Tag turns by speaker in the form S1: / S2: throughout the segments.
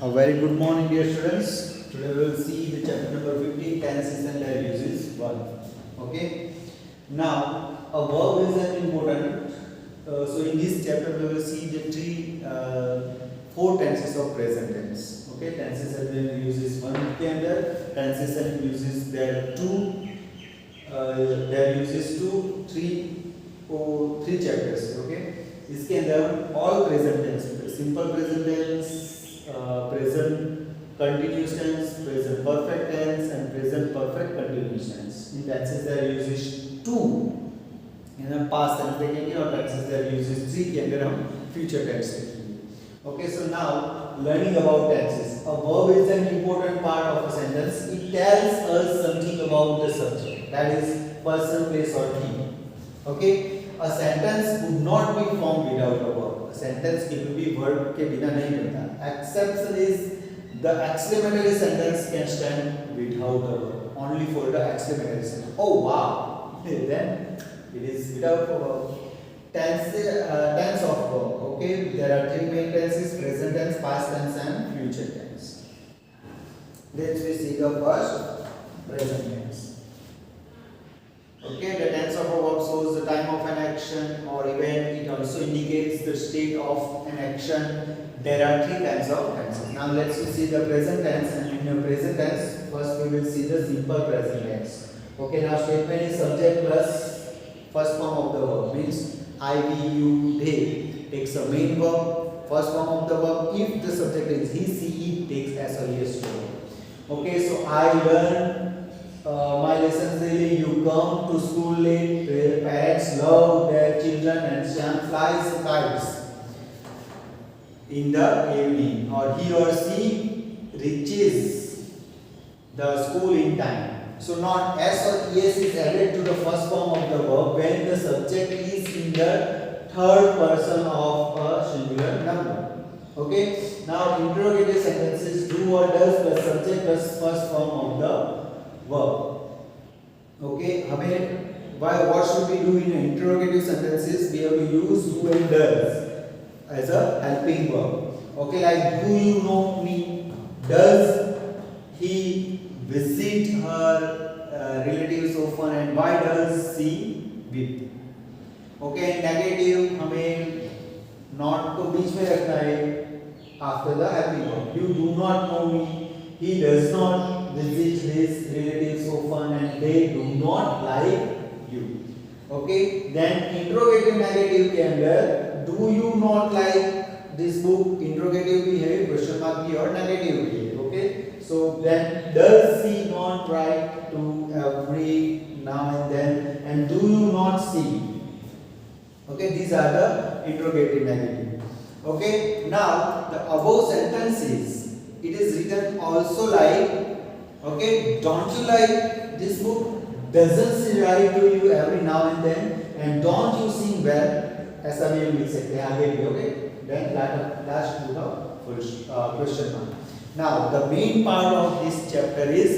S1: A very good morning, dear students. Today we will see the chapter number 15, tenses and their uses. 1. Okay. Now, a verb is an important. So in this chapter we will see the four tenses of present tense. Okay, tenses and their uses. One के अंदर tenses and uses there two. Their uses two, three chapters. Okay. इसके अंदर all present tense, simple present tense, present continuous tense, present perfect tense, and present perfect continuous tense. In tenses there uses two. In the past tense देखेंगे और tenses there uses three के अंदर हम future tense देखेंगे. Okay, so now learning about tenses. A verb is an important part of a sentence. It tells us something about the subject. That is person, place, or thing. Okay. A sentence would not be formed without a verb. A sentence कभी भी verb के बिना नहीं बनता. Exception is the exclamatory sentence can stand without a verb. Only for the exclamatory sentence. Oh wow! Then it is without a verb. Tense of verb. Okay, there are three main tenses: present tense, past tense, and future tense. Let's see the first present tense. Okay, the tense of a verb shows the time of an action or event. It also indicates the state of an action. There are three kinds of tenses. Now let's see the present tense. And in the present tense, first we will see the simple present tense. Okay, now statement is subject plus first form of the verb, means I, we, you, they takes a main verb, first form of the verb. If the subject is he, she, it takes as a yes verb. Okay, so I learn my lessons daily. You come to school late. Parents love their children, and Shyam flies kites in the evening. Or he or she reaches the school in time. So not s or es is added to the first form of the verb when the subject is in the third person of a singular number. Okay. Now interrogative sentences: do or does plus subject plus first form of the verb. Okay, what should we do in interrogative sentences? We have to use do and does as a helping verb. Okay, like do you know me? Does he visit her relatives often, and why does she weep? Okay, negative हमें not को बीच में रखना है after the helping verb. You do not know me. He does not visit his relatives often, and they do not like you. Okay, then interrogative negative के अंदर do you not like this book? Interrogative भी है, question mark भी और negative भी है. Okay, so then does he not write to every now and then, and do you not see? Okay, these are the interrogative negative. Okay, now the above sentences, it is written also like, okay, don't you like this book? Doesn't she write to you every now and then? And don't you sing well? ऐसा भी हम लिख सकते हैं आगे भी. Okay, then last to the full question mark. Now the main part of this chapter is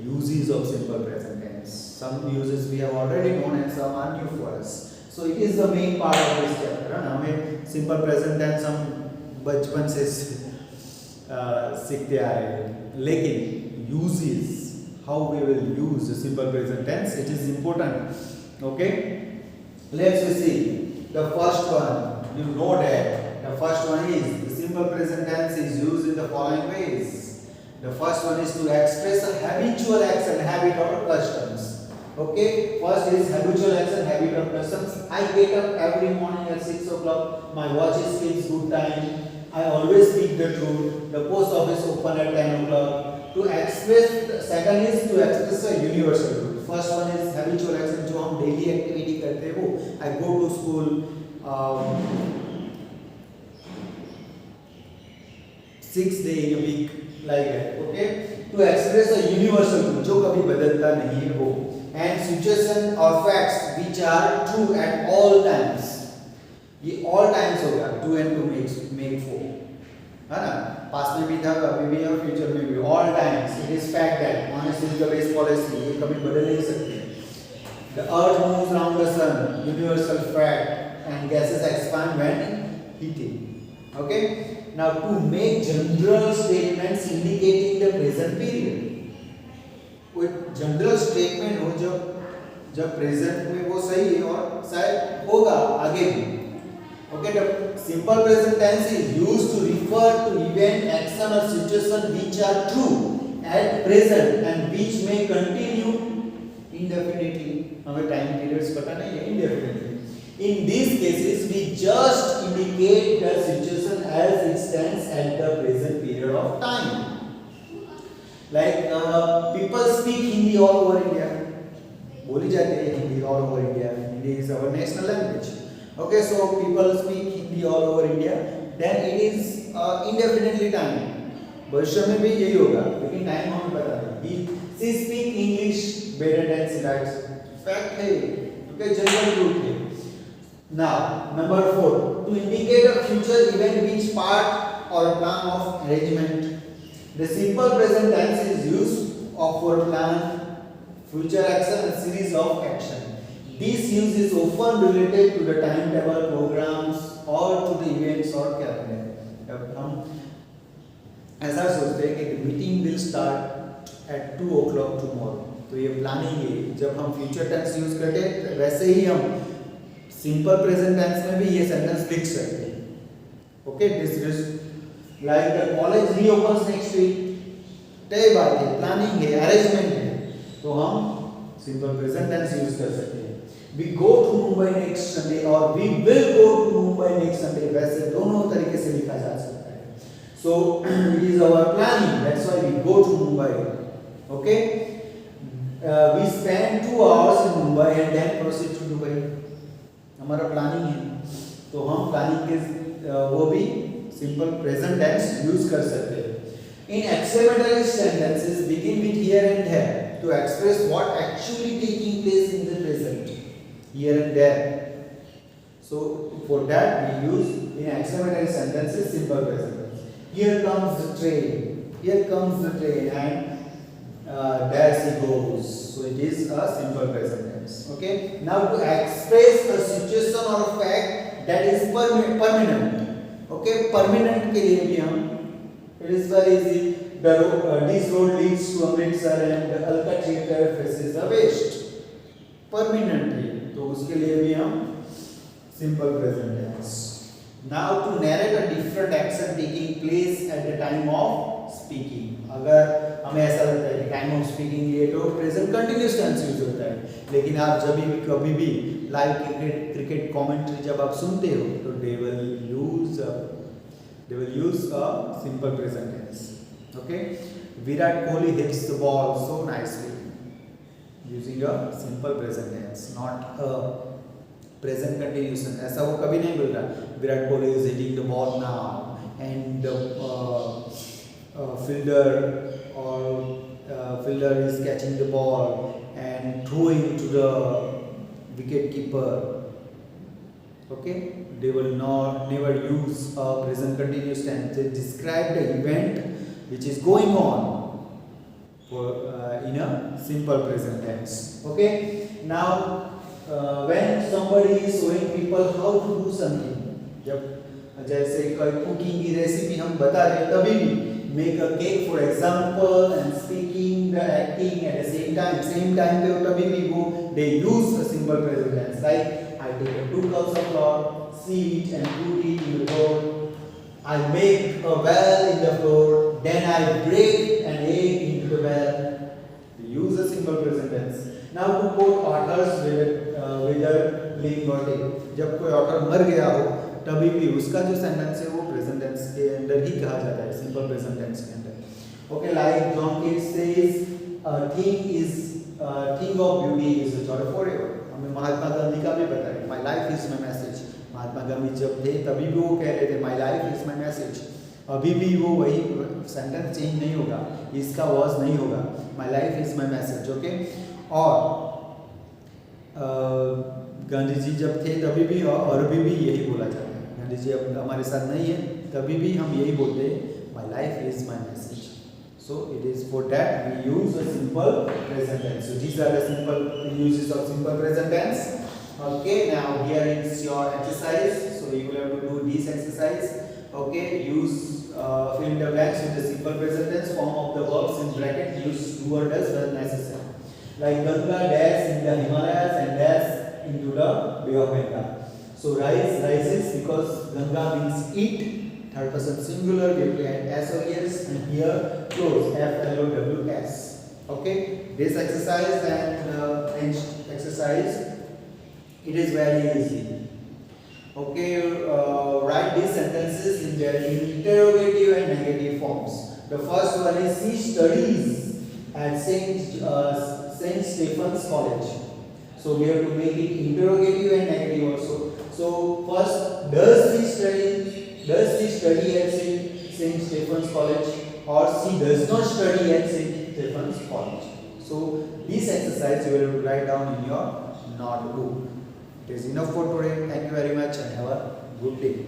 S1: uses of simple present tense. Some uses we have already known and some are new for us. So it is the main part of this chapter. हमें simple present tense हम बचपन से सीखते आ रहे हैं, लेकिन uses, how we will use the simple present tense, it is important. Okay, let's see the first one. You know that the first one is the simple present tense is used in the following ways. The first one is to express a habitual action, habit, or customs. Okay, first is habitual action, habit, or customs. I get up every morning at 6 o'clock. My watch keeps good time. I always speak the truth. The post office open at 10 o'clock. To express, second is to express a universal truth. First one is habitual action, जो हम daily activity करते हैं वो. I go to school 6 days in a week, like that. Okay. To express a universal truth, जो कभी बदलता नहीं है वो. And situation or facts which are true at all times. ये all times होगा. 2 and 2 make 4. है ना? पास्ट में भी था, अभी भी और फ्यूचर में भी. All times it is fact that honest is the best policy. ये कभी बदल नहीं सकते. The earth moves around the sun. Universal fact. And gases expand when heating. Okay. Now to make general statements indicating the present period, कोई general statement हो जब present में वो सही है और शायद होगा आगे भी. Okay, the simple present tense is used to refer to event, action or situation which are true at present and which may continue indefinitely. हमें टाइम पीरियड्स पता नहीं है, indefinitely. In these cases we just indicate the situation as it stands at the present period of time. Like people speak Hindi all over India. बोली जाती है Hindi all over India. Hindi is our national language. Okay, so people speak Hindi all over India. Then it is indefinitely time. भविष्य में भी यही होगा, लेकिन time हमें पता नहीं. She speak English better than she writes. Fact है, okay, general truth है. Now, number 4, to indicate a future event which part or plan of arrangement. The simple present tense is used for plan, future action and series of action. This use is often related to the timetable, programs or to the events or calendar. जब हम ऐसा सोचते हैं कि meeting will start at 2 o'clock tomorrow, तो ये planning है. जब हम फ्यूचर टेंस यूज करते हैं वैसे ही हम सिंपल प्रेजेंट टेंस में भी ये सेंटेंस लिख सकते हैं. Okay, this is like the college reopens next week. तय बात है, प्लानिंग है, अरेंजमेंट है, तो हम सिंपल प्रेजेंट टेंस यूज कर सकते हैं. We go to Mumbai next Sunday or we will go to Mumbai next Sunday. वैसे दोनों तरीके से लिखा जा सकता है. So it is our planning. That's why we go to Mumbai. Okay. We spend 2 hours in Mumbai and then proceed to Dubai. हमारा planning है, तो हम प्लानिंग के वो भी सिंपल प्रेजेंट टेंस यूज कर सकते हैं. In exclamatory sentences begin with here and there to express what actually taking place in the present. Here and there. So for that we use in exclamatory sentences simple present tense. Here comes the train. Here comes the train and there she goes. So it is a simple present tense. Okay. Now to express a situation or a fact that is permanent. Okay. Permanent के लिए भी हम it is very easy. This road leads to Amritsar and Alka Theatre faces the west. Permanently. तो उसके लिए भी हम simple present tense. Now to narrate a different action taking place at the time of speaking. अगर हमें ऐसा लगता है कि time of speaking ये तो present continuous tense यूज होता है, लेकिन आप जब भी कभी भी लाइव क्रिकेट कमेंट्री जब आप सुनते हो तो they will use a simple present tense. Okay, Virat Kohli hits the ball so nicely. Using a simple present tense, not a present continuous. ऐसा वो कभी नहीं बोल रहा Virat Kohli is hitting the ball now and fielder is catching the ball and throwing to the wicket keeper. Okay, they will never use a present continuous tense. They describe the event which is going on in a simple present tense. Okay, now when somebody is showing people how to do something, जब जैसे कोई cooking की recipe हम बता रहे हैं तभी भी make a cake for example and speaking the acting at the same time पे तभी भी वो they use a simple present tense. Like I take 2 cups of flour, seed and put it in the bowl. I make a well in the floor, then I break an egg into the well. Use a simple present tense. Now to quote authors whether living or dead. जब कोई author मर गया हो तभी भी उसका जो sentence है वो प्रेजेंट टेंस के अंदर ही कहा जाता है, सिंपल प्रेजेंट टेंस के अंदर. Okay, like John Keats says, thing of beauty is a joy forever. हमें महात्मा गांधी का भी पता है, my life is my message. Mahatma Gandhi जब थे तभी भी वो कह रहे थे my life is my message. अभी भी वो वही सेंटेंस चेंज नहीं होगा, इसका वॉज नहीं होगा, my life is my message. Okay, और गांधी जी जब थे तभी भी और अभी भी यही बोला जाता है. गांधी जी अब हमारे साथ नहीं है तभी भी हम यही बोलते हैं my life is my message. So it is for that we use a simple present tense. So these are the simple uses of simple present tense. Okay, now here is your exercise. So you will have to do this exercise. Okay, use fill in the blanks with the simple present tense form of the verbs in bracket. Use do or does when necessary. Like Ganga dash in the Himalayas and dash into the Bay of Bengal. So rises because Ganga means it, third person singular, we have to add s or s, and here flows, flows. Okay, this exercise and next exercise, it is very easy. Okay, write these sentences in their interrogative and negative forms. The first one is she studies at Saint Stephen's College. So we have to make it interrogative and negative also. So first, does she study at Saint Stephen's College, or she does not study at Saint Stephen's College? So this exercise you will have to write down in your notebook. It is enough for today. Thank you very much and have a good day.